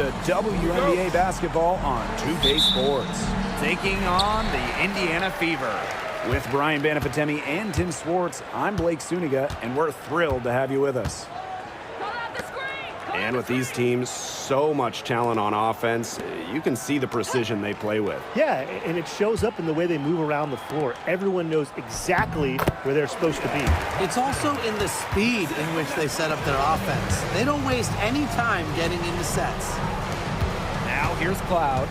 to WNBA basketball on 2K Sports. Taking on the Indiana Fever. With Brian Banafitemi and Tim Swartz, I'm Blake Suniga, and we're thrilled to have you with us. And with these teams, so much talent on offense, you can see the precision they play with. Yeah, and it shows up in the way they move around the floor. Everyone knows exactly where they're supposed to be. It's also in the speed in which they set up their offense. They don't waste any time getting into sets. Now here's Cloud.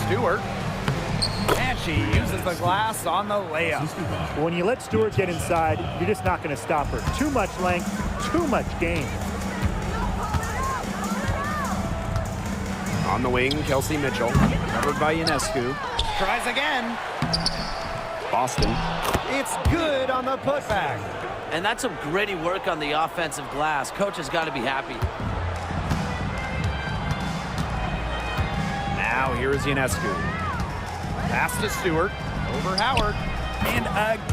Stewart. And she uses the glass on the layup. When you let Stewart get inside, you're just not going to stop her. Too much length, too much game. On the wing, Kelsey Mitchell. Covered by Ionescu. Tries again. Boston. It's good on the putback. And that's some gritty work on the offensive glass. Coach has got to be happy. Now here's Ionescu. Pass to Stewart, over Howard, and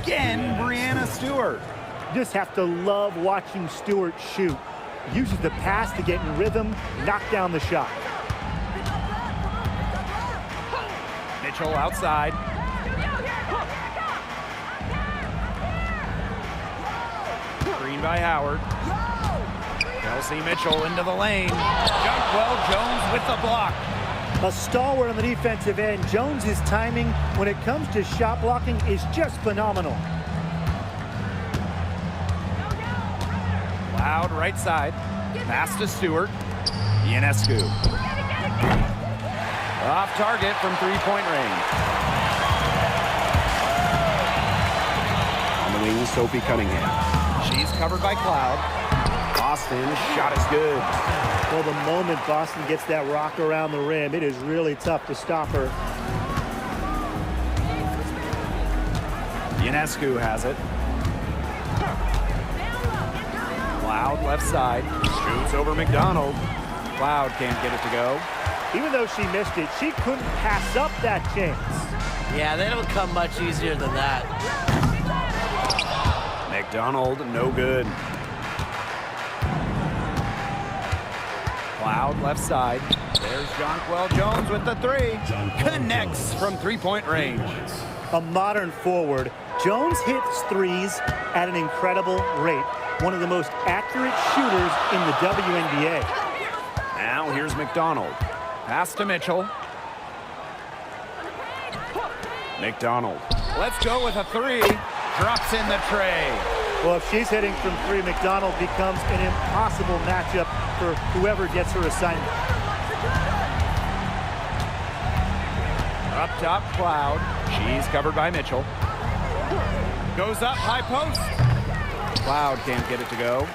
again, Brianna Stewart. You just have to love watching Stewart shoot. Uses the pass to get in rhythm, knock down the shot. Mitchell outside. Screen by Howard. Kelsey Mitchell into the lane. Junkwell Jones with the block. A stalwart on the defensive end. Jones's timing when it comes to shot blocking is just phenomenal. Loud right side. Pass to Stewart. Ionescu. Off target from three-point range. On the wing, Sophie Cunningham. She's covered by Cloud. Boston, shot is good. Well, the moment Boston gets that rock around the rim, it is really tough to stop her. Ionescu has it. Cloud left side. Shoots over McDonald. Cloud can't get it to go. Even though she missed it, she couldn't pass up that chance. Yeah, they don't come much easier than that. McDonald, no good. Cloud left side. There's Jonquel Jones with the three. Connects from three-point range. A modern forward, Jones hits threes at an incredible rate. One of the most accurate shooters in the WNBA. Now here's McDonald. Pass to Mitchell. McDonald. Let's go with a three. Drops in the tray. Well, if she's hitting from three, McDonald becomes an impossible matchup for whoever gets her assignment. Up top, Cloud. She's covered by Mitchell. Goes up, high post. Cloud can't get it to go.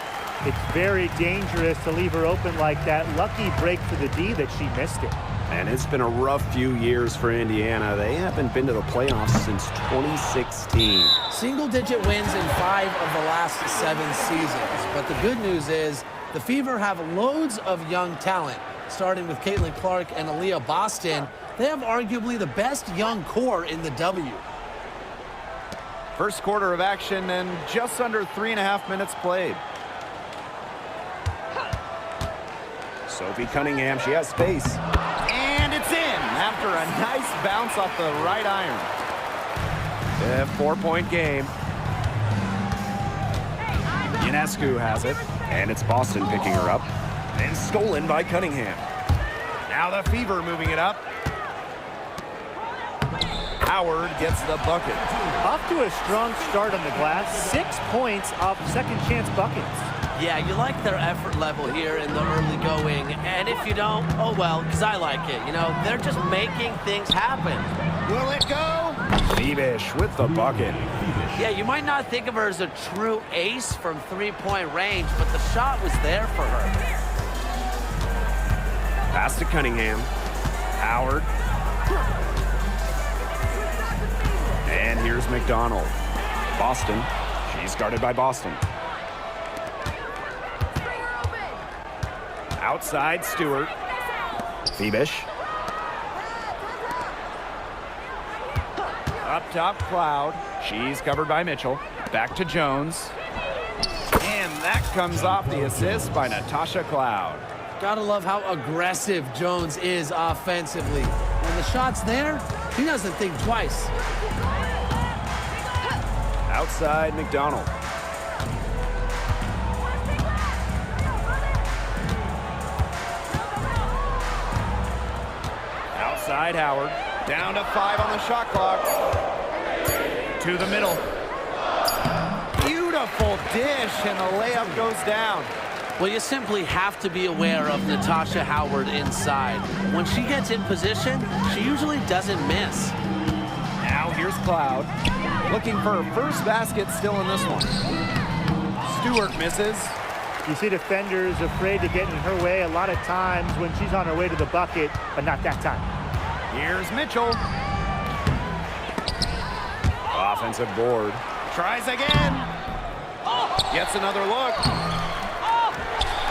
It's very dangerous to leave her open like that. Lucky break for the D that she missed it. And it's been a rough few years for Indiana. They haven't been to the playoffs since 2016. Single-digit wins in 5 of the last 7 seasons. But the good news is the Fever have loads of young talent. Starting with Caitlin Clark and Aaliyah Boston, they have arguably the best young core in the W. First quarter of action and just under 3.5 minutes played. Sophie Cunningham, she has space. And it's in after a nice bounce off the right iron. A 4-point game. Ionescu has it. And it's Boston picking her up. And stolen by Cunningham. Now the Fever moving it up. Howard gets the bucket. Off to a strong start on the glass. 6 points off second chance buckets. Yeah, you like their effort level here in the early going. And if you don't, oh well, because I like it. You know, they're just making things happen. Will it go? Bebish with the bucket. Yeah, you might not think of her as a true ace from three-point range, but the shot was there for her. Pass to Cunningham. Howard. And here's McDonald. Boston. She's guarded by Boston. Outside Stewart. Bebish. Up top, Cloud. She's covered by Mitchell. Back to Jones. And that comes off the assist by Natasha Cloud. Gotta love how aggressive Jones is offensively. When the shot's there, he doesn't think twice. Outside McDonald. Outside Howard. Down to 5 on the shot clock. To the middle. Beautiful dish, and the layup goes down. Well, you simply have to be aware of Natasha Howard inside. When she gets in position, she usually doesn't miss. Now here's Cloud. Looking for her first basket still in this one. Stewart misses. You see defenders afraid to get in her way a lot of times when she's on her way to the bucket, but not that time. Here's Mitchell. Offensive board. Tries again. Gets another look.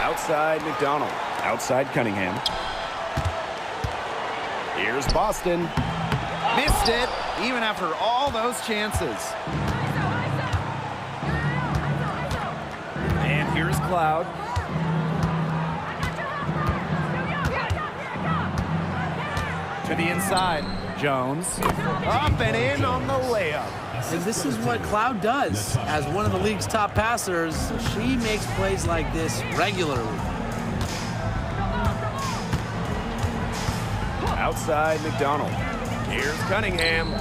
Outside McDonald. Outside Cunningham. Here's Boston. Missed it, even after all those chances. And here's Cloud. To the inside. Jones. Up and in on the layup. And this is what Cloud does. As one of the league's top passers, she makes plays like this regularly. Outside McDonald. Here's Cunningham.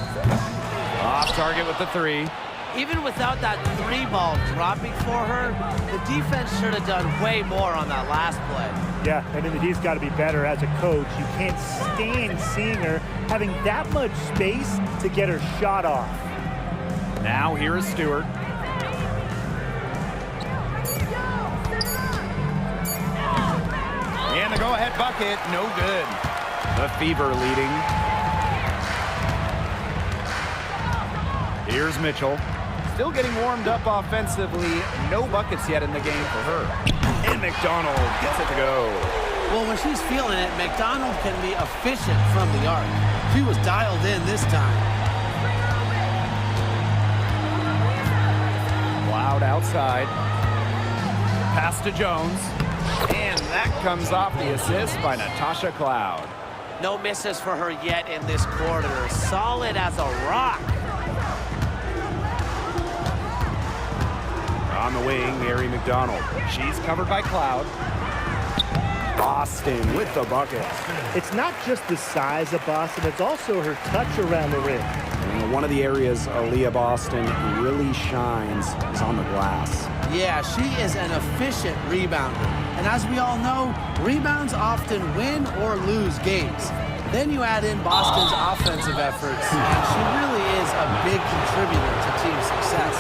Off target with the 3. Even without that 3 ball dropping for her, the defense should have done way more on that last play. Yeah, I mean, he's got to be better as a coach. You can't stand seeing her having that much space to get her shot off. Now here is Stewart. And the go-ahead bucket, no good. The Fever leading. Here's Mitchell. Still getting warmed up offensively. No buckets yet in the game for her. And McDonald gets it to go. Well, when she's feeling it, McDonald can be efficient from the arc. She was dialed in this time. Cloud outside. Pass to Jones. And that comes off the assist by Natasha Cloud. No misses for her yet in this quarter. Solid as a rock. On the wing, Mary McDonald. She's covered by Cloud. Boston with the bucket. It's not just the size of Boston, it's also her touch around the rim. And one of the areas Aaliyah Boston really shines is on the glass. Yeah, she is an efficient rebounder. And as we all know, rebounds often win or lose games. Then you add in Boston's offensive efforts, and she really is a big contributor to team success.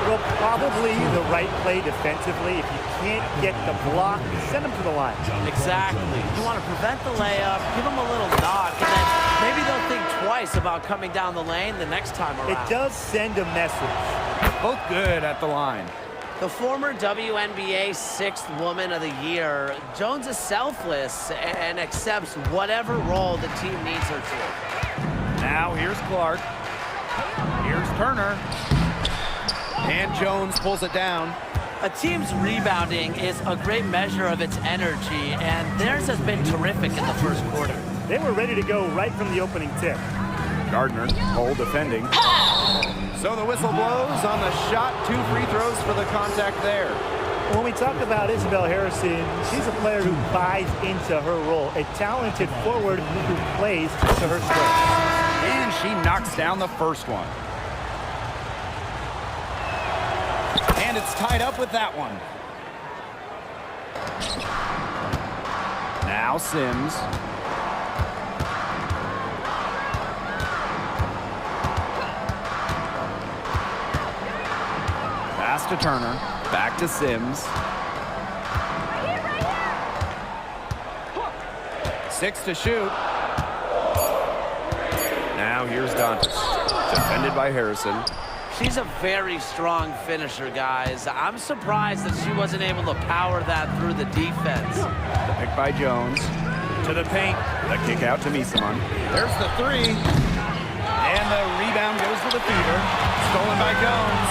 Well, probably the right play defensively. If you can't get the block, send them to the line. Exactly. You want to prevent the layup, give them a little knock, and then maybe they'll think twice about coming down the lane the next time around. It does send a message. Both good at the line. The former WNBA 6th Woman of the Year, Jones is selfless and accepts whatever role the team needs her to. Now here's Clark. Here's Turner. And Jones pulls it down. A team's rebounding is a great measure of its energy, and theirs has been terrific in the first quarter. They were ready to go right from the opening tip. Gardner, Cole defending. So the whistle blows on the shot. 2 free throws for the contact there. When we talk about Isabel Harrison, she's a player who buys into her role, a talented forward who plays to her strengths. And she knocks down the first one. And it's tied up with that one. Now Sims. Pass to Turner. Back to Sims. 6 to shoot. Now here's Dantas. Defended by Harrison. She's a very strong finisher, guys. I'm surprised that she wasn't able to power that through the defense. The pick by Jones. To the paint. The kick out to Misaman. There's the 3. And the rebound goes to the Fever. Stolen by Jones.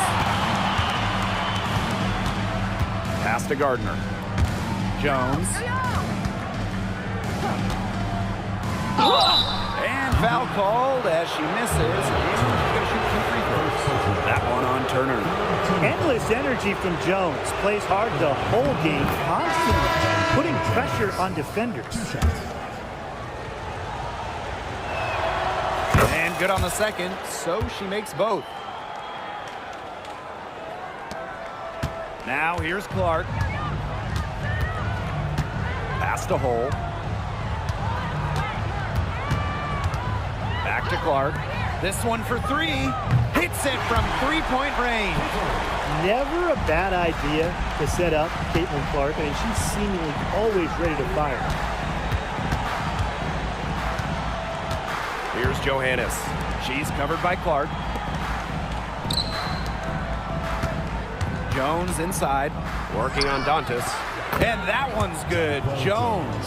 Pass to Gardner. Jones. And foul called as she misses. And she's going to shoot 2 free throws. That one on Turner. Endless energy from Jones. Plays hard the whole game, constantly putting pressure on defenders. And good on the second, so she makes both. Now here's Clark. Pass to Hole. Back to Clark. This one for 3. Hits it from 3-point range. Never a bad idea to set up Caitlin Clark. I mean, she's seemingly always ready to fire. Here's Johannes. She's covered by Clark. Jones inside. Working on Dantas. And that one's good. Jones.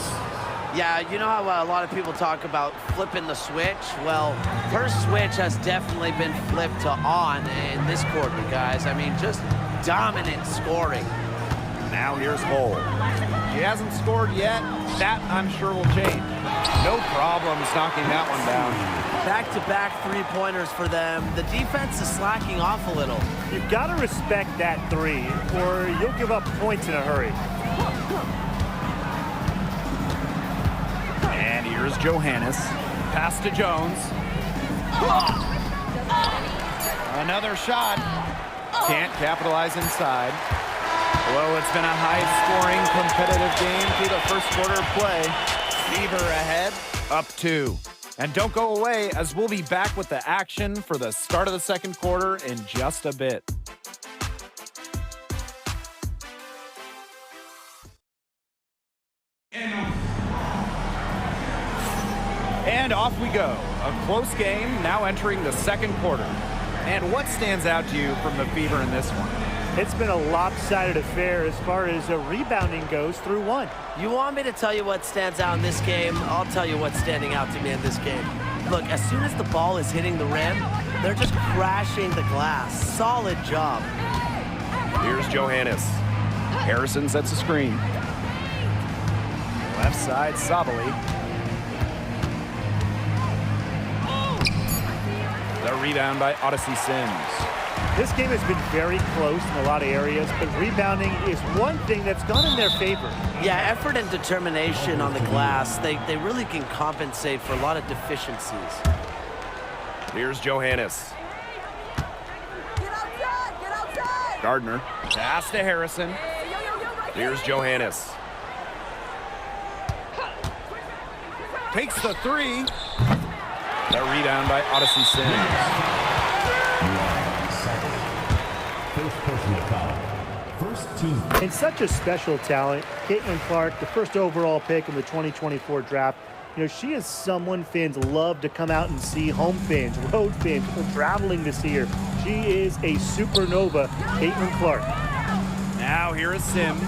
Yeah, you know how a lot of people talk about flipping the switch? Well, her switch has definitely been flipped to on in this quarter, guys. I mean, just dominant scoring. Now here's Hole. She hasn't scored yet. That, I'm sure, will change. No problems knocking that one down. Back-to-back three-pointers for them. The defense is slacking off a little. You've got to respect that 3, or you'll give up points in a hurry. And here's Johannes. Pass to Jones. Another shot. Can't capitalize inside. Well, it's been a high-scoring, competitive game through the first quarter of play. Fever ahead, up 2. And don't go away, as we'll be back with the action for the start of the second quarter in just a bit. And off we go. A close game now entering the second quarter. And what stands out to you from the Fever in this one? It's been a lopsided affair as far as rebounding goes through 1. You want me to tell you what stands out in this game? I'll tell you what's standing out to me in this game. Look, as soon as the ball is hitting the rim, they're just crashing the glass. Solid job. Here's Johannes. Harrison sets a screen. Left side, Sabali. The rebound by Odyssey Sims. This game has been very close in a lot of areas, but rebounding is one thing that's gone in their favor. Yeah, effort and determination on the glass, they really can compensate for a lot of deficiencies. Here's Johannes. Get outside! Gardner. Pass to Harrison. Here's Johannes. Takes the 3. The rebound by Odyssey Sims. And such a special talent, Caitlin Clark, the first overall pick in the 2024 draft. You know, she is someone fans love to come out and see. Home fans, road fans, people traveling to see her. She is a supernova, Caitlin Clark. Now here is Sims.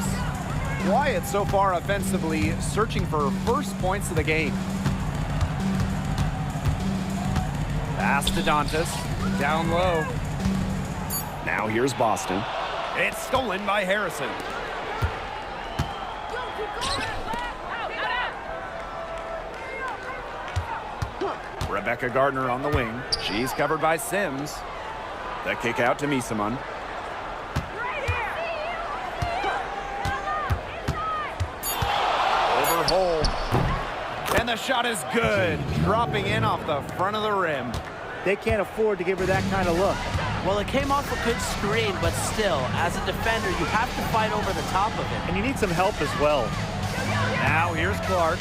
Quiet so far offensively, searching for her first points of the game. Pass to Dantas. Down low. Now here's Boston. It's stolen by Harrison. Rebecca Gardner on the wing. She's covered by Sims. The kick out to Misaman. Over Hole. And the shot is good. Dropping in off the front of the rim. They can't afford to give her that kind of look. Well, it came off a good screen, but still, as a defender, you have to fight over the top of it. And you need some help as well. Now here's Clark.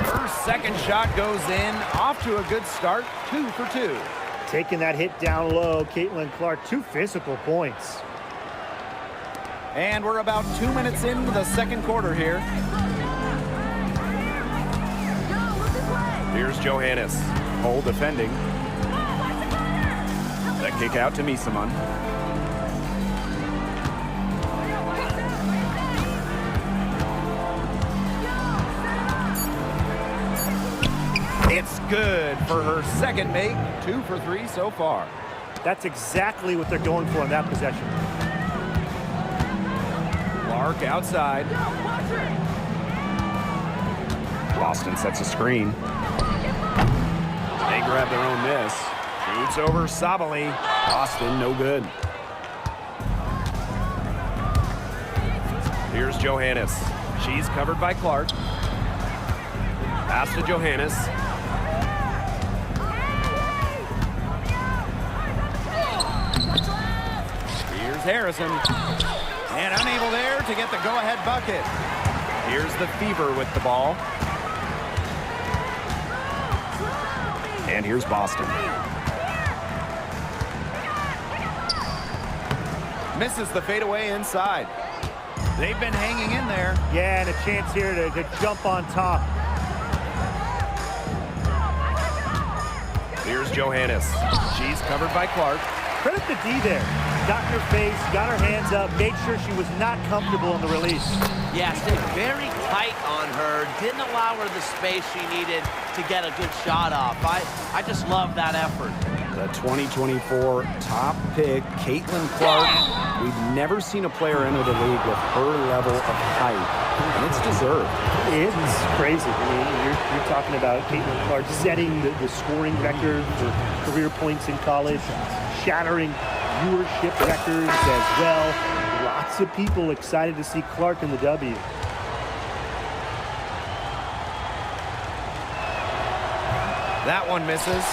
Her second shot goes in. Off to a good start. 2 for 2. Taking that hit down low, Caitlin Clark, 2 physical points. And we're about 2 minutes into the second quarter here. Here's Johannes. Hole defending. The kick out to Misaman. It's good for her second make. 2 for 3 so far. That's exactly what they're going for in that possession. Clark outside. Boston sets a screen. They grab their own miss. Shoots over Sabali. Boston, no good. Here's Johannes. She's covered by Clark. Pass to Johannes. Here's Harrison. And unable there to get the go-ahead bucket. Here's the Fever with the ball. And here's Boston. Misses the fadeaway inside. They've been hanging in there. Yeah, and a chance here to jump on top. Here's Johannes. She's covered by Clark. Credit the D there. Got in her face, got her hands up, made sure she was not comfortable in the release. Yeah, stayed very tight on her. Didn't allow her the space she needed to get a good shot off. I just love that effort. The 2024 top pick, Caitlin Clark. We've never seen a player enter the league with her level of height, and it's deserved. It is crazy. I mean, you're talking about Caitlin Clark setting the scoring record for career points in college, shattering viewership records as well. Lots of people excited to see Clark in the W. That one misses.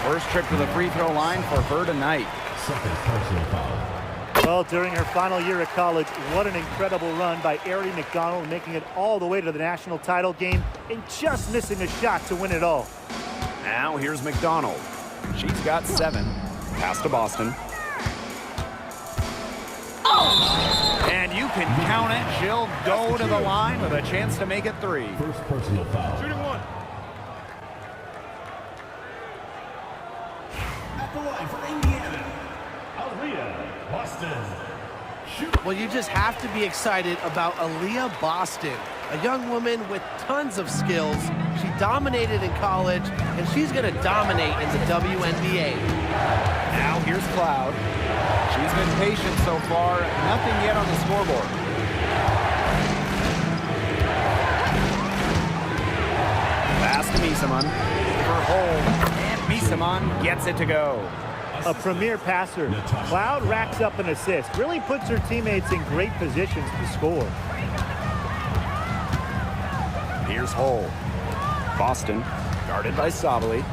First trip to the free throw line for her tonight. Second personal foul. Well, during her final year at college, what an incredible run by Aerie McDonald, making it all the way to the national title game and just missing a shot to win it all. Now here's McDonald. She's got 7. Pass to Boston. And you can count it. She'll go to the line with a chance to make it 3. First personal foul. Shooting 1. At the line for Indiana, Aaliyah Boston. Well, you just have to be excited about Aaliyah Boston, a young woman with tons of skills. She dominated in college, and she's going to dominate in the WNBA. Now here's Cloud. She's been patient so far. Nothing yet on the scoreboard. Pass to Misaman. For hold. And Misaman gets it to go. A premier passer. Cloud racks up an assist. Really puts her teammates in great positions to score. Here's Hull. Boston, guarded by Sabali.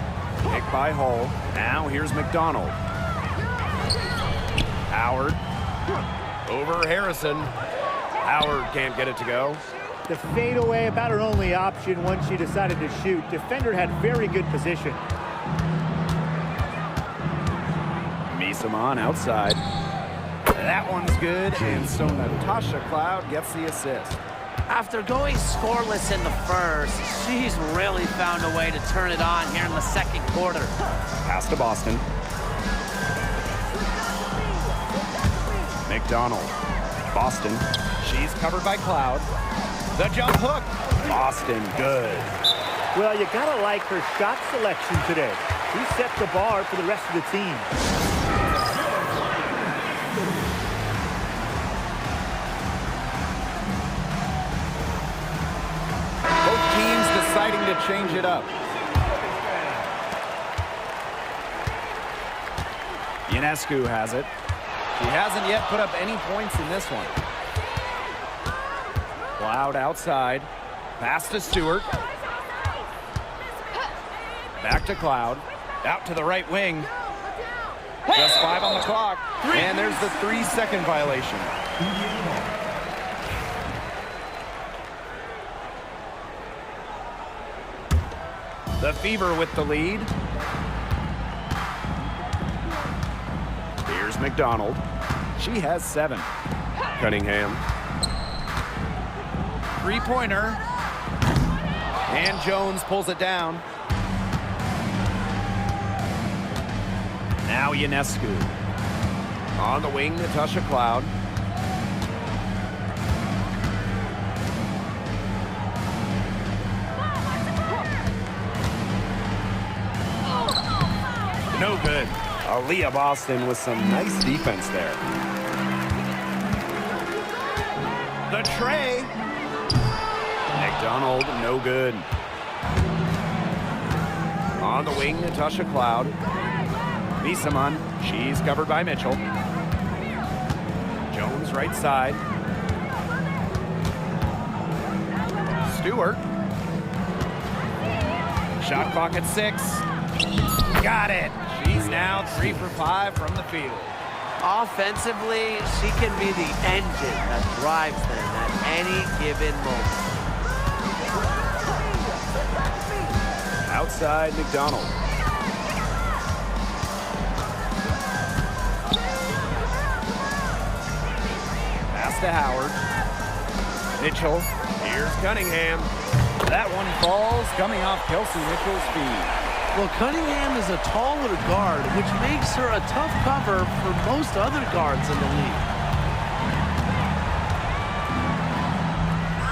Picked by Hull. Now here's McDonald. Howard. Over Harrison. Howard can't get it to go. The fadeaway about her only option once she decided to shoot. Defender had very good position. Misaman outside. That one's good, and so Natasha Cloud gets the assist. After going scoreless in the first, she's really found a way to turn it on here in the second quarter. Pass to Boston. McDonald. Boston. She's covered by Cloud. The jump hook. Boston, good. Well, you gotta like her shot selection today. She set the bar for the rest of the team. Both teams deciding to change it up. Ionescu has it. She hasn't yet put up any points in this one. Cloud outside. Pass to Stewart. Back to Cloud. Out to the right wing. Just 5 on the clock. And there's the 3-second violation. The Fever with the lead. Here's McDonald. She has 7. Cunningham. 3-pointer. And Jones pulls it down. Now Ionescu. On the wing, Natasha Cloud. No good. Aaliyah Boston with some nice defense there. The tray. McDonald, no good. On the wing, Natasha Cloud. Misaman, she's covered by Mitchell. Jones right side. Stewart. Shot clock at 6. Got it. She's now 3 for 5 from the field. Offensively, she can be the engine that drives them at any given moment. Outside McDonald. Pass to Howard. Mitchell. Here's Cunningham. That one falls, coming off Kelsey Mitchell's feet. Well, Cunningham is a taller guard, which makes her a tough cover for most other guards in the league.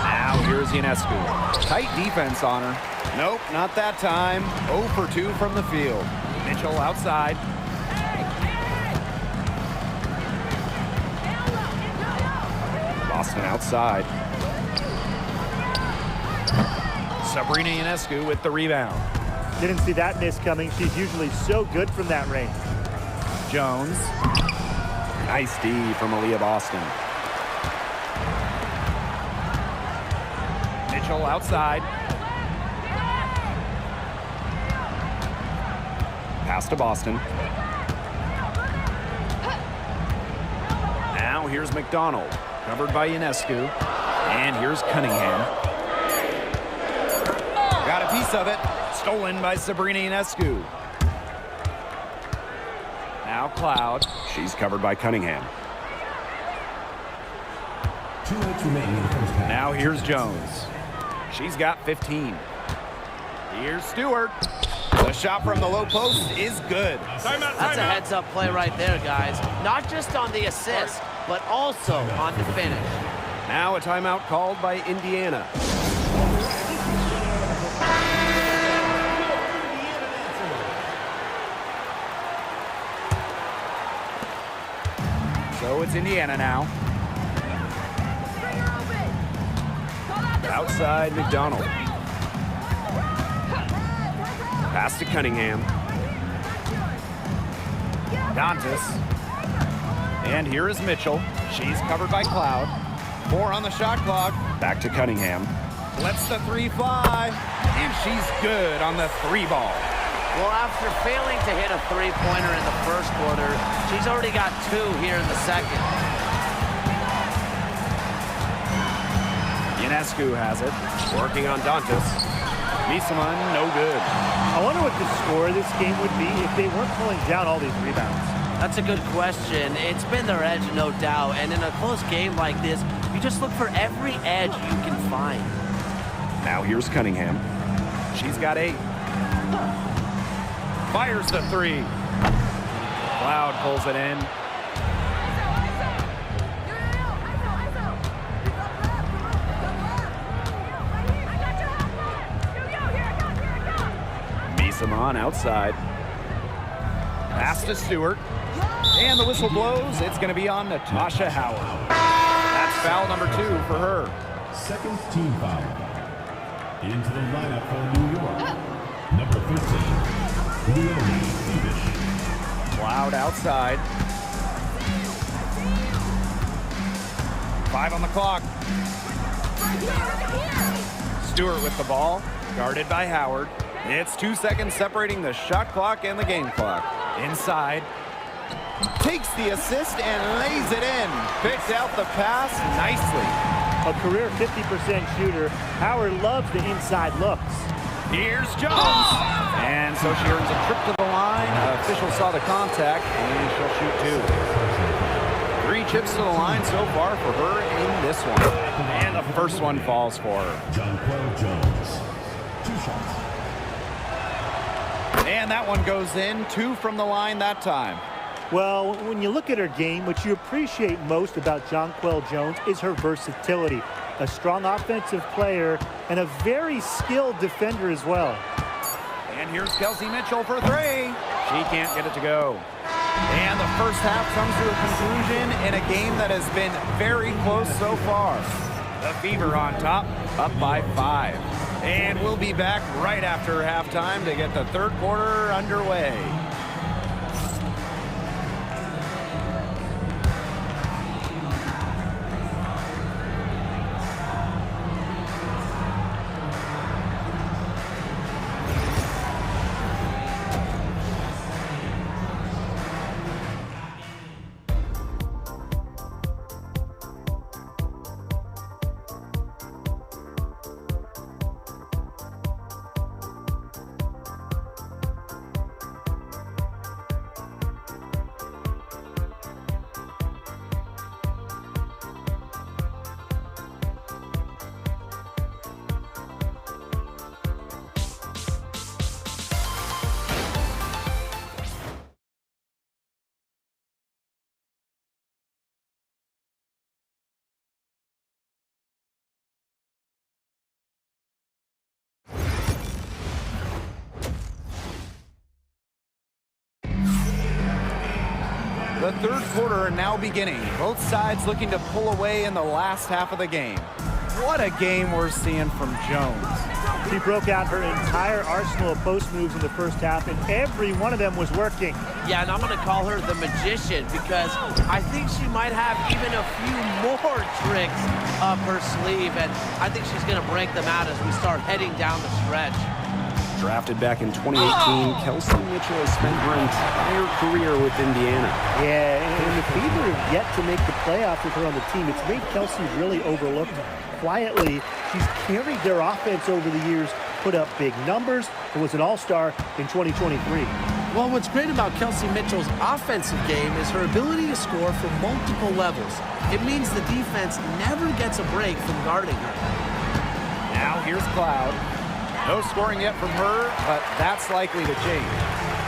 Now here's Ionescu. Tight defense on her. Nope, not that time. 0 for 2 from the field. Mitchell outside. Boston outside. Sabrina Ionescu with the rebound. Didn't see that miss coming. She's usually so good from that range. Jones. Nice D from Aaliyah Boston. Mitchell outside. Pass to Boston. Now here's McDonald, covered by Ionescu. And here's Cunningham. Got a piece of it. Stolen by Sabrina Ionescu. Now Cloud. She's covered by Cunningham. 2 minutes remaining in the first half. Now here's Jones. She's got 15. Here's Stewart. The shot from the low post is good. That's a heads-up play right there, guys. Not just on the assist, but also on the finish. Now a timeout called by Indiana. So it's Indiana now. Outside McDonald. Pass to Cunningham. Dantas. And here is Mitchell. She's covered by Cloud. 4 on the shot clock. Back to Cunningham. Lets the 3 fly. And she's good on the 3 ball. Well, after failing to hit a three-pointer in the first quarter, she's already got 2 here in the second. Ionescu has it. Working on Dantas. Misaman, no good. I wonder what the score of this game would be if they weren't pulling down all these rebounds. That's a good question. It's been their edge, no doubt. And in a close game like this, you just look for every edge you can find. Now here's Cunningham. She's got 8. Fires the 3. Cloud pulls it in. Misaman outside. Pass to Stewart. And the whistle blows. It's going to be on Natasha Howard. That's foul number 2 for her. Second team foul. Into the lineup for New York. Number 13, Leonie Thievish. Cloud outside. 5 on the clock. Stewart with the ball, guarded by Howard. It's 2 seconds separating the shot clock and the game clock. Inside. Takes the assist and lays it in. Picked out the pass nicely. A career 50% shooter, Howard loves the inside looks. Here's Jones. And so she earns a trip to the line. Official saw the contact, and she'll shoot 2. 3 chips to the line so far for her in this one. And the first one falls for her. Jonquel Jones. 2 shots. And that one goes in. 2 from the line that time. Well, when you look at her game, what you appreciate most about Jonquel Jones is her versatility. A strong offensive player and a very skilled defender as well. And here's Kelsey Mitchell for three. She can't get it to go. And the first half comes to a conclusion in a game that has been very close so far. The Fever on top, up by 5. And we'll be back right after halftime to get the third quarter underway. The third quarter now beginning. Both sides looking to pull away in the last half of the game. What a game we're seeing from Jones. She broke out her entire arsenal of post moves in the first half, and every one of them was working. Yeah, and I'm going to call her the magician because I think she might have even a few more tricks up her sleeve, and I think she's going to break them out as we start heading down the stretch. Drafted back in 2018, Kelsey Mitchell has spent her entire career with Indiana. Yeah, and the Fever have yet to make the playoffs with her on the team. It's made Kelsey really overlooked. Quietly, she's carried their offense over the years, put up big numbers, and was an all-star in 2023. Well, what's great about Kelsey Mitchell's offensive game is her ability to score from multiple levels. It means the defense never gets a break from guarding her. Now here's Cloud. No scoring yet from her, but that's likely to change.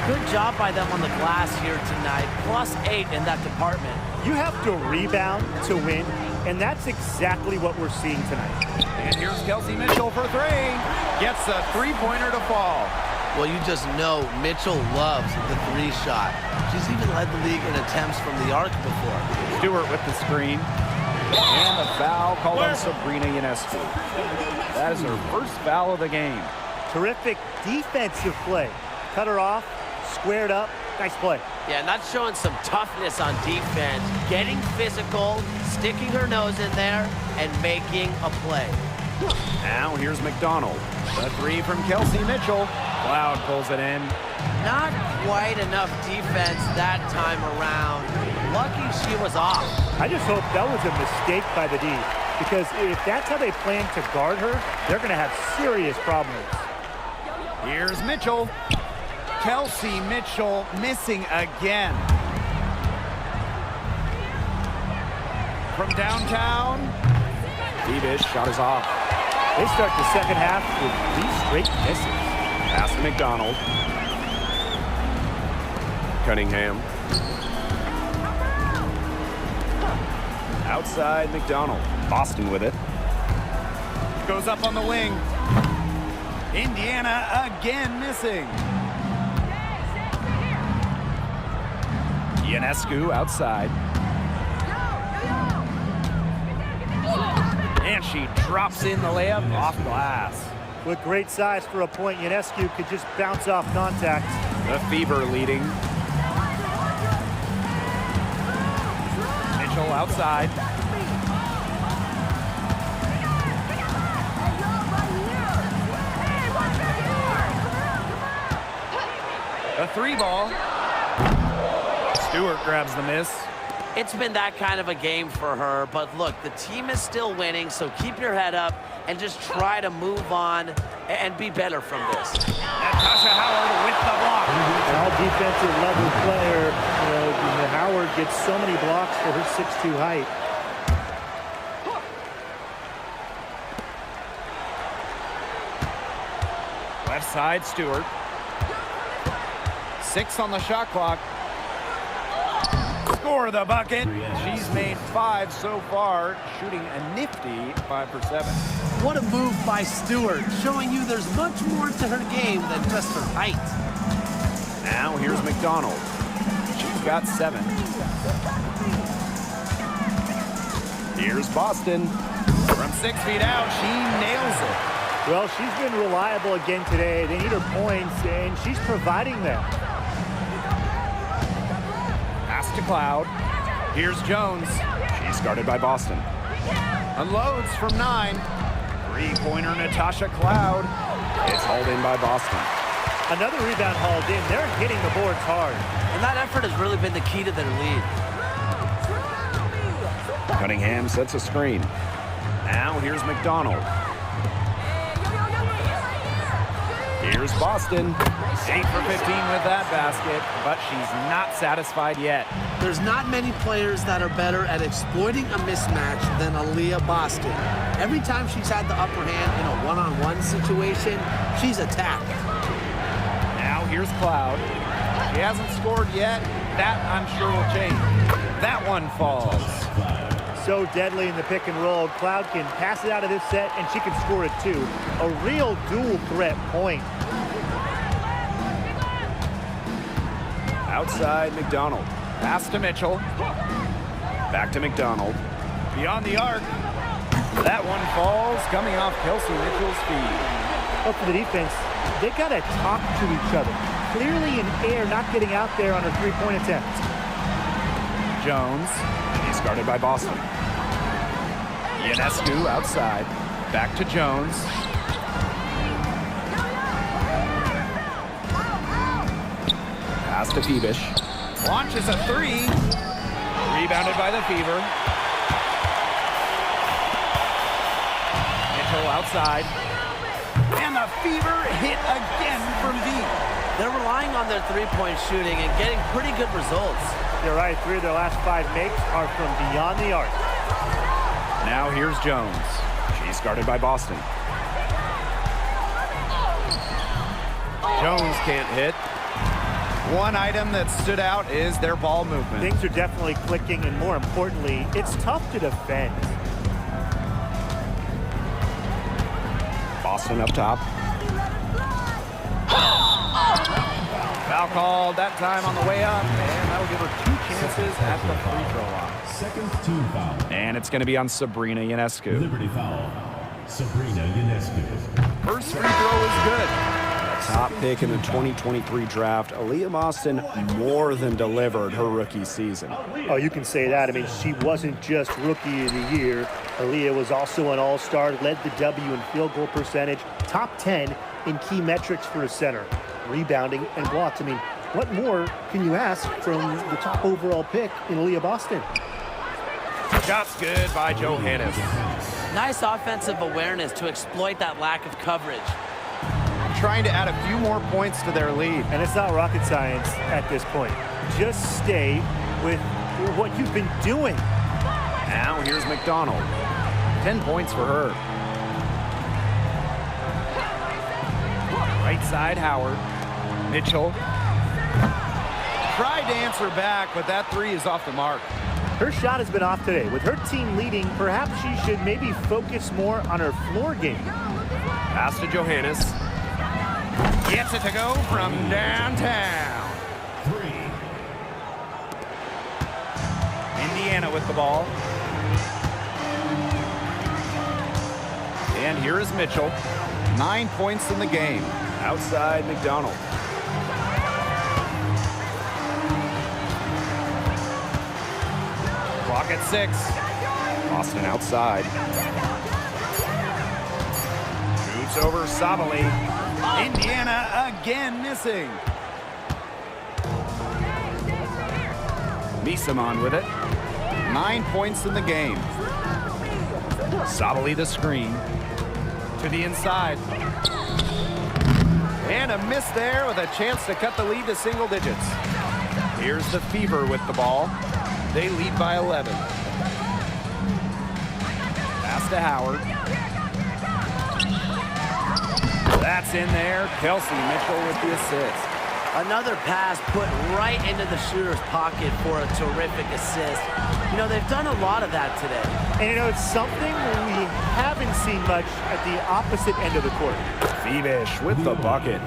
Good job by them on the glass here tonight. +8 in that department. You have to rebound to win, and that's exactly what we're seeing tonight. And here's Kelsey Mitchell for three. Gets a three-pointer to fall. Well, you just know Mitchell loves the three shot. She's even led the league in attempts from the arc before. Stewart with the screen. And the foul called on Sabrina Ionescu. That is her first foul of the game. Terrific defensive play. Cut her off, squared up. Nice play. Yeah, not showing some toughness on defense. Getting physical, sticking her nose in there, and making a play. Now here's McDonald. The three from Kelsey Mitchell. Cloud pulls it in. Not quite enough defense that time around. Lucky she was off. I just hope that was a mistake by the D, because if that's how they plan to guard her, they're going to have serious problems. Here's Mitchell. Kelsey Mitchell missing again. From downtown. Devish shot is off. They start the second half with 3 straight misses. Pass to McDonald. Cunningham. Outside McDonald. Boston with it. Goes up on the wing. Indiana again missing. Ionescu outside. And she drops in the layup off glass. With great size for a point, Ionescu could just bounce off contact. The Fever leading. Mitchell outside. A three ball. Stewart grabs the miss. It's been that kind of a game for her, but look, the team is still winning, so keep your head up and just try to move on and be better from this. Natasha Howard with the block. An all-defensive level player. Howard gets so many blocks for her 6'2" height. Left side, Stewart. 6 on the shot clock. score the bucket. She's made 5 so far, shooting a nifty 5 for 7. What a move by Stewart, showing you there's much more to her game than just her height. Now here's McDonald. She's got 7. Here's Boston. From 6 feet out, she nails it. Well, she's been reliable again today. They need her points, and she's providing them. Pass to Cloud. Here's Jones. She's guarded by Boston. Unloads from 9. Three-pointer Natasha Cloud. It's hauled in by Boston. Another rebound hauled in. They're hitting the boards hard. And that effort has really been the key to their lead. Cunningham sets a screen. Now here's McDonald. Here's Boston. 8 for 15 with that basket, but she's not satisfied yet. There's not many players that are better at exploiting a mismatch than Aaliyah Boston. Every time she's had the upper hand in a one-on-one situation, she's attacked. Now here's Cloud. She hasn't scored yet. That, I'm sure, will change. That one falls. So deadly in the pick and roll. Cloud can pass it out of this set, and she can score it too. A real dual threat point. Outside McDonald. Pass to Mitchell. Back to McDonald. Beyond the arc. That one falls, coming off Kelsey Mitchell's feet. But for the defense, they got to talk to each other. Clearly in air, not getting out there on her three-point attempt. Jones. He's guarded by Boston. Ionescu outside. Back to Jones. Pass to Phoebish. Launches a 3. Rebounded by the Fever. Mitchell outside. And the Fever hit again from deep. They're relying on their three-point shooting and getting pretty good results. You're right, 3 of their last 5 makes are from beyond the arc. Now here's Jones. She's guarded by Boston. Jones can't hit. One item that stood out is their ball movement. Things are definitely clicking, and more importantly, it's tough to defend. Boston up top. Foul called that time on the way up, and that'll give her 2 chances at the free throw line. Second team foul. And it's going to be on Sabrina Ionescu. Liberty foul. Sabrina Ionescu. First free throw is good. Top pick in the 2023 draft, Aaliyah Boston more than delivered her rookie season. Oh, you can say that. I mean, she wasn't just Rookie of the Year. Aaliyah was also an all-star, led the W in field goal percentage, top 10 in key metrics for a center, rebounding and blocks. I mean, what more can you ask from the top overall pick in Aaliyah Boston? Shot's good by Johannes. Nice offensive awareness to exploit that lack of coverage. Trying to add a few more points to their lead. And it's not rocket science at this point. Just stay with what you've been doing. Now here's McDonald. 10 points for her. Right side, Howard. Mitchell. Tried to answer back, but that 3 is off the mark. Her shot has been off today. With her team leading, perhaps she should maybe focus more on her floor game. Pass to Johannes. Gets it to go from downtown. 3. Indiana with the ball. And here is Mitchell. 9 points in the game. Outside McDonald. Clock at 6. Boston outside. Shoots over Sabali. Indiana again missing. Misamon with it. 9 points in the game. Sabali the screen. To the inside. And a miss there with a chance to cut the lead to single digits. Here's the Fever with the ball. They lead by 11. Pass to Howard. That's in there. Kelsey Mitchell with the assist. Another pass put right into the shooter's pocket for a terrific assist. You know, they've done a lot of that today. And, you know, it's something we haven't seen much at the opposite end of the court. Phoebish with the bucket.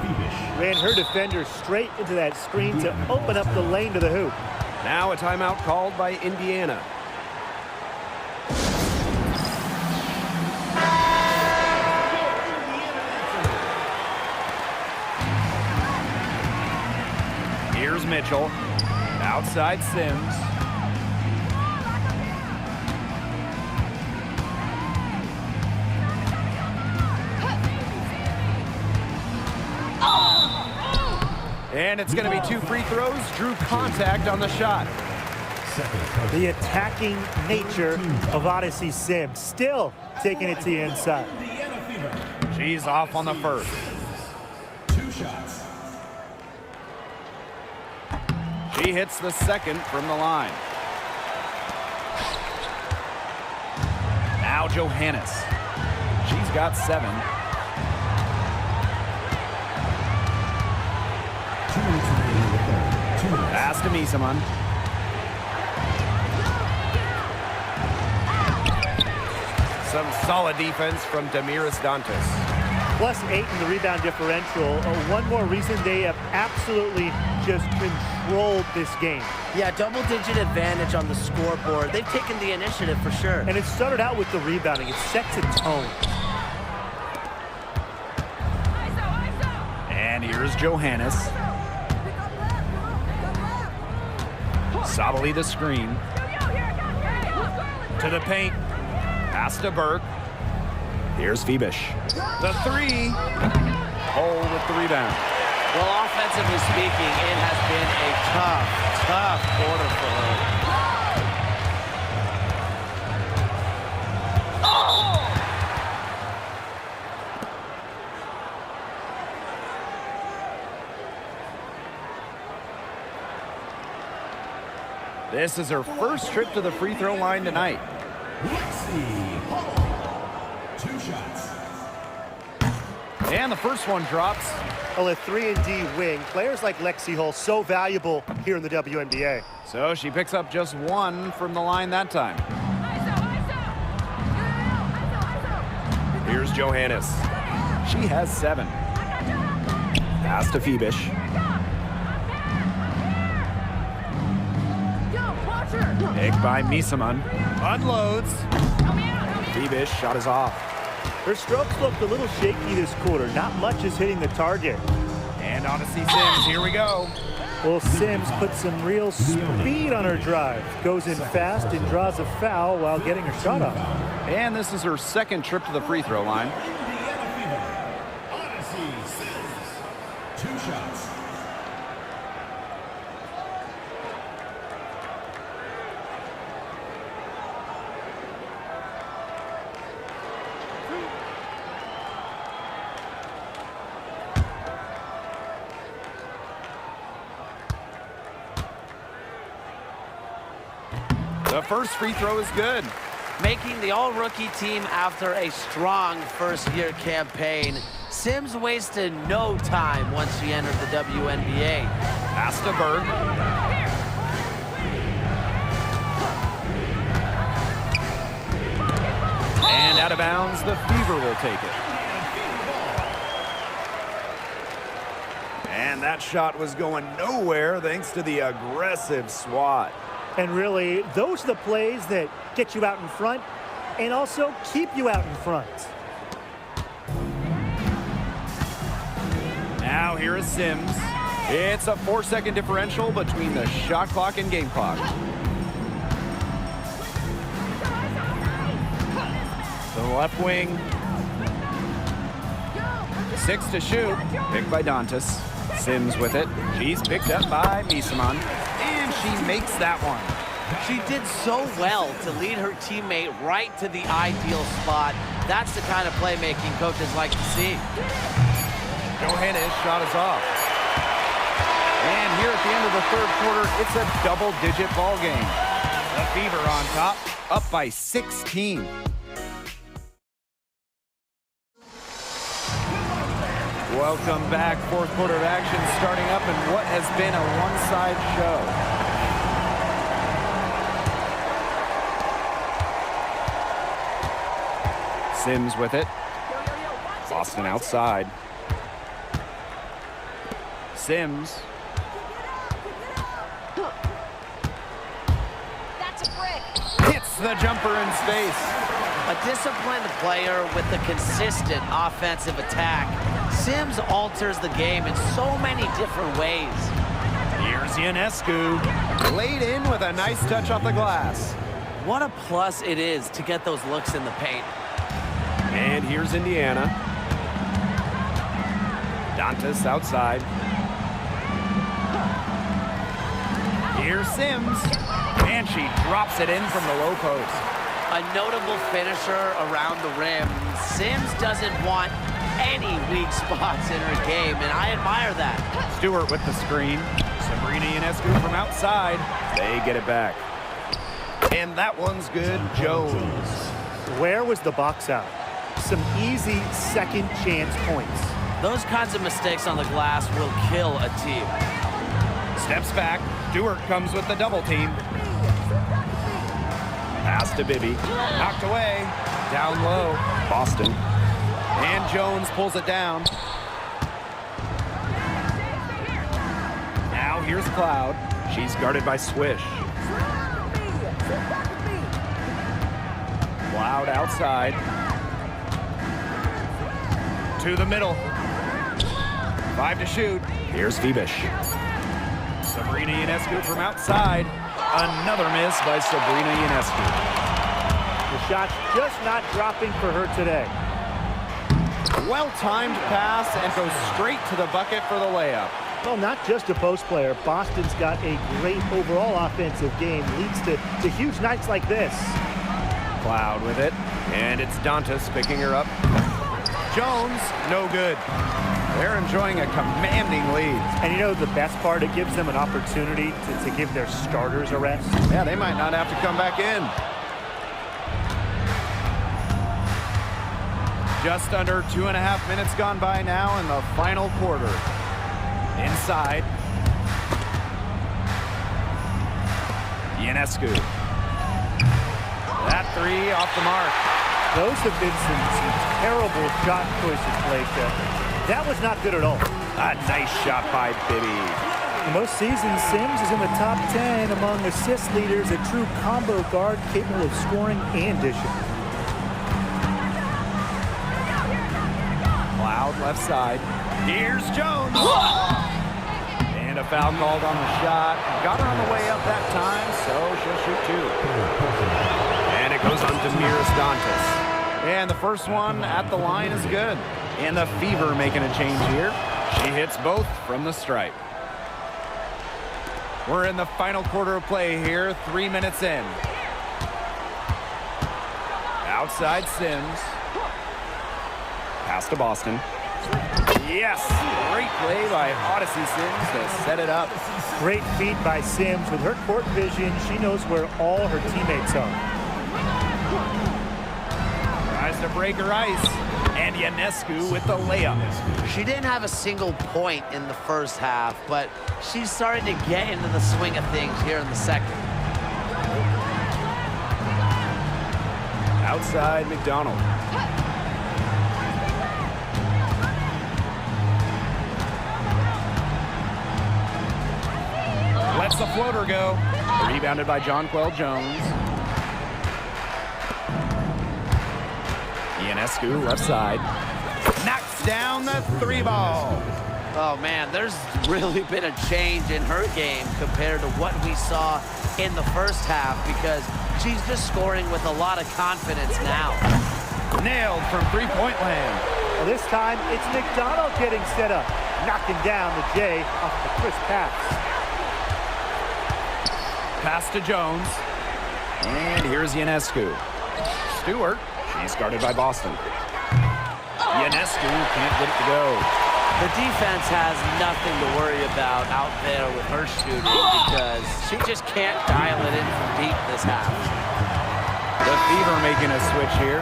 Ran her defender straight into that screen to open up the lane to the hoop. Now a timeout called by Indiana. Here's Mitchell. Outside Sims. And it's going to be 2 free throws. Drew contact on the shot. The attacking nature of Odyssey Sims, still taking it to the inside. She's off on the first. 2 shots. She hits the second from the line. Now Johannes. She's got 7. Pass to Misaman. Some solid defense from Damiris Dantas. +8 in the rebound differential. One more reason they have absolutely just controlled this game. Yeah, double-digit advantage on the scoreboard. They've taken the initiative for sure. And it started out with the rebounding. It sets a tone. And here's Johannes. Sabali the screen. To the paint. Pass to Burke. Here's Phoebish. The 3. Hole with the rebound. Well, offensively speaking, it has been a tough quarter for her. This is her first trip to the free throw line tonight. Lexi Hall. 2 shots. And the first one drops. Well, a 3-and-D wing. Players like Lexi Hull so valuable here in the WNBA. So she picks up just 1 from the line that time. Here's Johannes. She has 7. Pass to Phoebish. Picked by Misaman. Unloads. Phoebish shot is off. Her strokes looked a little shaky this quarter. Not much is hitting the target. And Odyssey Sims, here we go. Well, Sims put some real speed on her drive. Goes in fast and draws a foul while getting her shot off. And this is her second trip to the free throw line. Odyssey Sims. 2 shots. The first free throw is good. Making the all-rookie team after a strong first-year campaign. Sims wasted no time once she entered the WNBA. Pass to Berg. And out of bounds, the Fever will take it. And that shot was going nowhere thanks to the aggressive swat. And really, those are the plays that get you out in front and also keep you out in front. Now here is Sims. It's a 4-second differential between the shot clock and game clock. To the left wing. 6 to shoot. Picked by Dantas. Sims with it. She's picked up by Misaman. And she makes that one. She did so well to lead her teammate right to the ideal spot. That's the kind of playmaking coaches like to see. Johannes shot is off. And here at the end of the third quarter, it's a double-digit ball game. The Fever on top, up by 16. Welcome back. Fourth quarter of action starting up in what has been a one-side show. Sims with it. Boston outside. Sims. That's a brick. Hits the jumper in space. A disciplined player with a consistent offensive attack. Sims alters the game in so many different ways. Here's Ionescu. Laid in with a nice touch off the glass. What a plus it is to get those looks in the paint. And here's Indiana. Dantas outside. Here's Sims. And she drops it in from the low post. A notable finisher around the rim. Sims doesn't want any weak spots in her game, and I admire that. Stewart with the screen. Sabrina Ionescu from outside. They get it back. And that one's good. Jones. Where was the box out? Some easy second chance points. Those kinds of mistakes on the glass will kill a team. Steps back. Stewart comes with the double team. Pass to Bibby. Knocked away. Down low. Boston. And Jones pulls it down. Now here's Cloud. She's guarded by Swish. Cloud outside. To the middle. 5 to shoot. Here's Vibish. Sabrina Ionescu from outside. Another miss by Sabrina Ionescu. The shot's just not dropping for her today. Well-timed pass and goes straight to the bucket for the layup. Well, not just a post player. Boston's got a great overall offensive game. Leads to huge nights like this. Cloud with it. And it's Dantas picking her up. Jones, no good. They're enjoying a commanding lead. And you know the best part? It gives them an opportunity to give their starters a rest. Yeah, they might not have to come back in. Just under 2.5 minutes gone by now in the final quarter. Inside. Ionescu. That three off the mark. Those have been some terrible shot choices, Blake. That was not good at all. A nice shot by Bibby. Most seasons, Sims is in the top 10 among assist leaders, a true combo guard capable of scoring and dishing. Cloud left side. Here's Jones. And a foul called on the shot. Got her on the way up that time, so she'll shoot two. And it goes on to Miras Dantas. And the first one at the line is good. And the Fever making a change here. She hits both from the stripe. We're in the final quarter of play here, 3 minutes in. Outside Sims. Pass to Boston. Yes! Great play by Odyssey Sims to set it up. Great feed by Sims. With her court vision, she knows where all her teammates are. Tries to break her ice. And Ionescu with the layup. She didn't have a single point in the first half, but she's starting to get into the swing of things here in the second. Outside McDonald. Lets the floater go. Rebounded by Jonquel Jones. Ionescu left side. Knocks down the three ball. Oh man, there's really been a change in her game compared to what we saw in the first half because she's just scoring with a lot of confidence now. Nailed from three-point land. Well, this time it's McDonald getting set up, knocking down the J off the crisp pass. Pass to Jones. And here's Ionescu. Stewart. She's guarded by Boston. Ionescu can't get it to go. The defense has nothing to worry about out there with her shooting because she just can't dial it in from deep this half. The Fever making a switch here.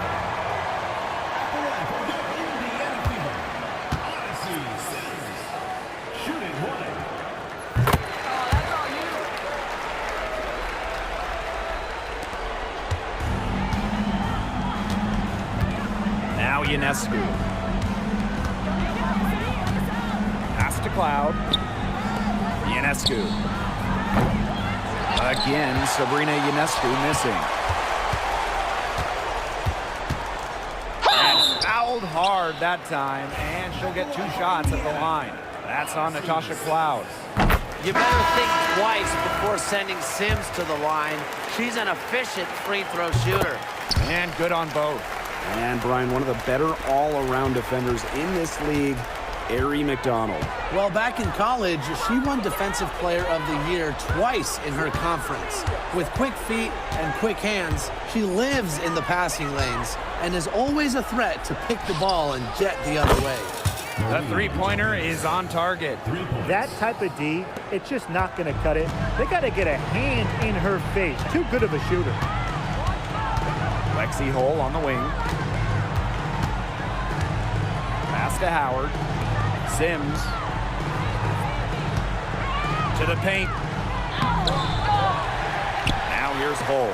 Now Ionescu. Pass to Cloud. Ionescu. Again, Sabrina Ionescu missing. And fouled hard that time, and she'll get 2 shots at the line. That's on Natasha Cloud. You better think twice before sending Sims to the line. She's an efficient free throw shooter. And good on both. And Brian, one of the better all-around defenders in this league, Arie McDonald. Well, back in college, she won Defensive Player of the Year twice in her conference. With quick feet and quick hands, she lives in the passing lanes and is always a threat to pick the ball and jet the other way. The three-pointer is on target. That type of D, it's just not going to cut it. They got to get a hand in her face. Too good of a shooter. Lexi Hole on the wing. Pass to Howard. Sims. To the paint. Now here's Hole.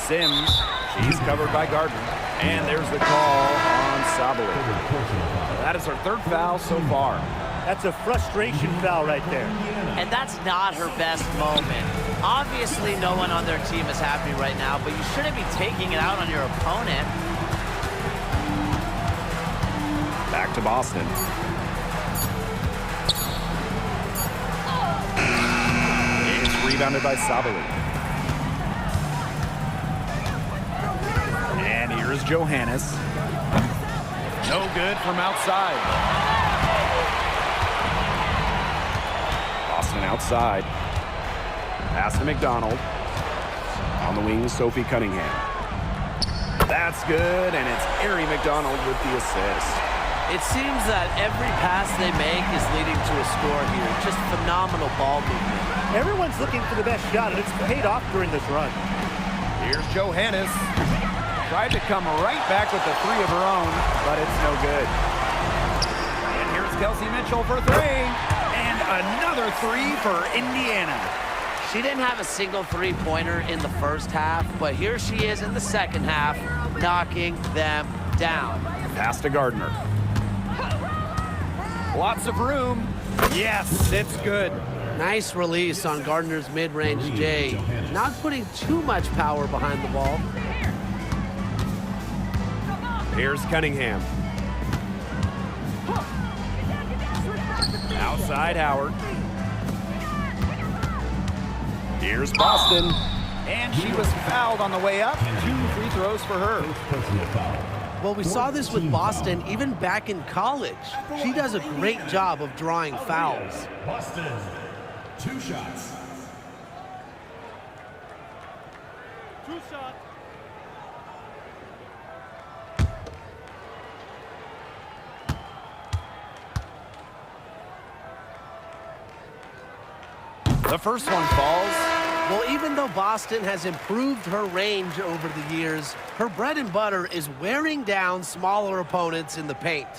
Sims. She's covered by Gardner. And there's the call on Sabali. That is her 3rd foul so far. That's a frustration foul right there. And that's not her best moment. Obviously, no one on their team is happy right now, but you shouldn't be taking it out on your opponent. Back to Boston. It's rebounded by Sabali. And here's Johannes. No good from outside. Boston outside. Pass to McDonald. On the wing, Sophie Cunningham. That's good, and it's Arie McDonald with the assist. It seems that every pass they make is leading to a score here. Just phenomenal ball movement. Everyone's looking for the best shot, and it's paid off during this run. Here's Johannes. Tried to come right back with the 3 of her own, but it's no good. And here's Kelsey Mitchell for 3. And another 3 for Indiana. She didn't have a single three-pointer in the first half, but here she is in the second half, knocking them down. Pass to Gardner. Lots of room. Yes, it's good. Nice release on Gardner's mid-range J. Not putting too much power behind the ball. Here's Cunningham. Outside Howard. Here's Boston. And she was fouled on the way up. 2 free throws for her. Well, we saw this with Boston even back in college. She does a great job of drawing fouls. Boston, 2 shots. 2 shots. The first one falls. Well, even though Boston has improved her range over the years, her bread and butter is wearing down smaller opponents in the paint.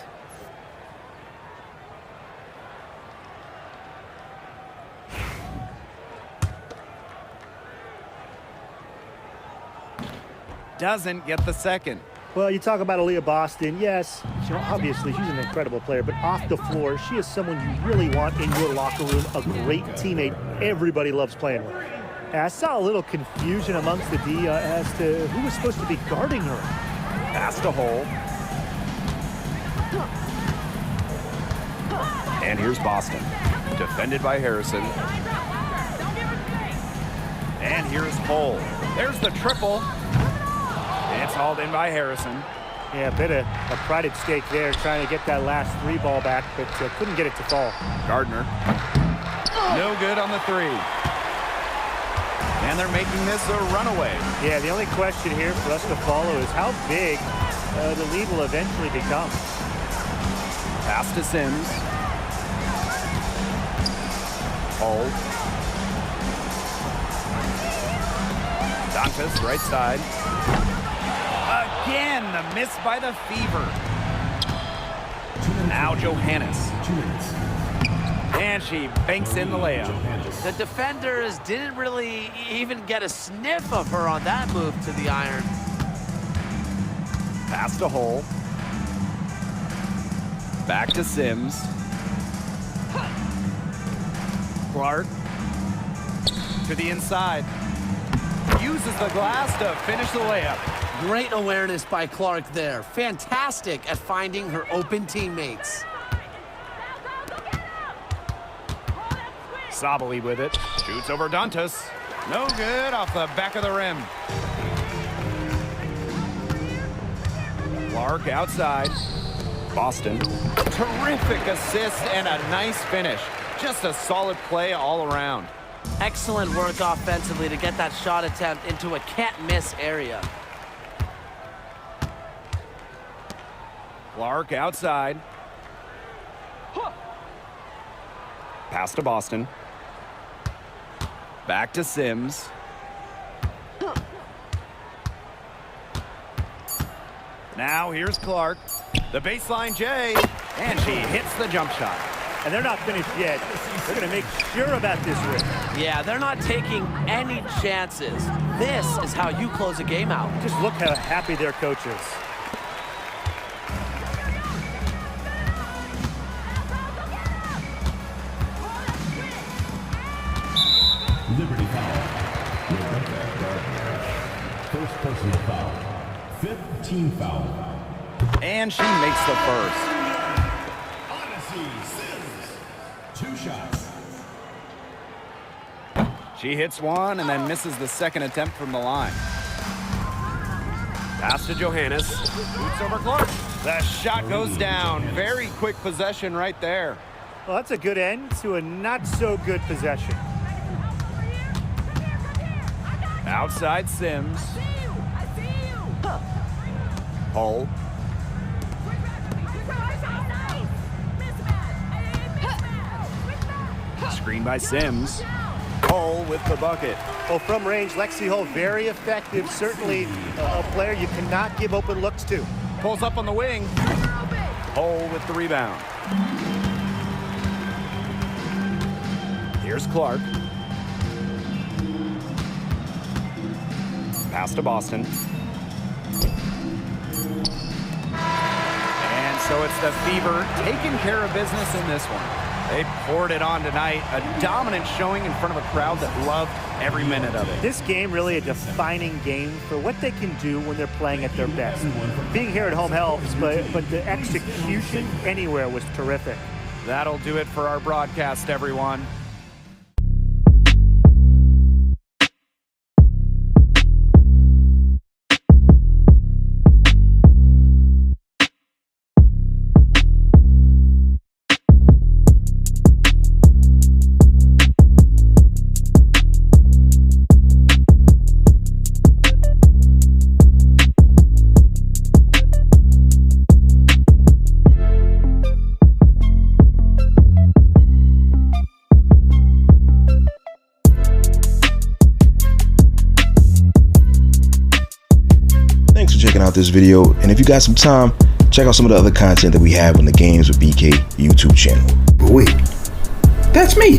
Doesn't get the second. Well, you talk about Aaliyah Boston. Yes, obviously she's an incredible player, but off the floor, she is someone you really want in your locker room, a great teammate everybody loves playing with. And I saw a little confusion amongst the D as to who was supposed to be guarding her. Pass to Hole. And here's Boston. Defended by Harrison. And here's Hole. There's the triple. It's hauled in by Harrison. Yeah, a bit of a pride at stake there, trying to get that last 3 ball back, but couldn't get it to fall. Gardner. No good on the 3. And they're making this a runaway. Yeah, the only question here for us to follow is how big the lead will eventually become. Pass to Sims. Hold. Dantas, right side. Again, the miss by the Fever. Now Johannes. And she banks in the layup. The defenders didn't really even get a sniff of her on that move to the iron. Pass to Hole. Back to Sims. Clark to the inside. Uses the glass to finish the layup. Great awareness by Clark there. Fantastic at finding her open teammates. Sabali with it. Shoots over Dantas. No good off the back of the rim. Clark outside. Boston. Terrific assist and a nice finish. Just a solid play all around. Excellent work offensively to get that shot attempt into a can't-miss area. Clark outside. Pass to Boston. Back to Sims. Now here's Clark. The baseline J. And she hits the jump shot. And they're not finished yet. They're going to make sure about this rim. Yeah, they're not taking any chances. This is how you close a game out. Just look how happy their coach is. Liberty foul. Rebecca Gardner. First personal foul. 5th team foul. And she makes the first. Odyssey Sims. 2 shots. She hits one and then misses the second attempt from the line. Pass to Johannes. Boots over Clark. The shot goes down. Very quick possession right there. Well, that's a good end to a not-so-good possession. Outside Sims. Hull. Screen by Sims. Hull with the bucket. Well, from range, Lexi Hull, very effective. Certainly a player you cannot give open looks to. Pulls up on the wing. Hull with the rebound. Here's Clark. Pass to Boston. And so it's the Fever taking care of business in this one. They poured it on tonight. A dominant showing in front of a crowd that loved every minute of it. This game really a defining game for what they can do when they're playing at their best. Being here at home helps, but the execution anywhere was terrific. That'll do it for our broadcast, everyone. Thanks for checking out this video, and if you got some time, check out some of the other content that we have on the Games with BK YouTube channel. Wait, that's me.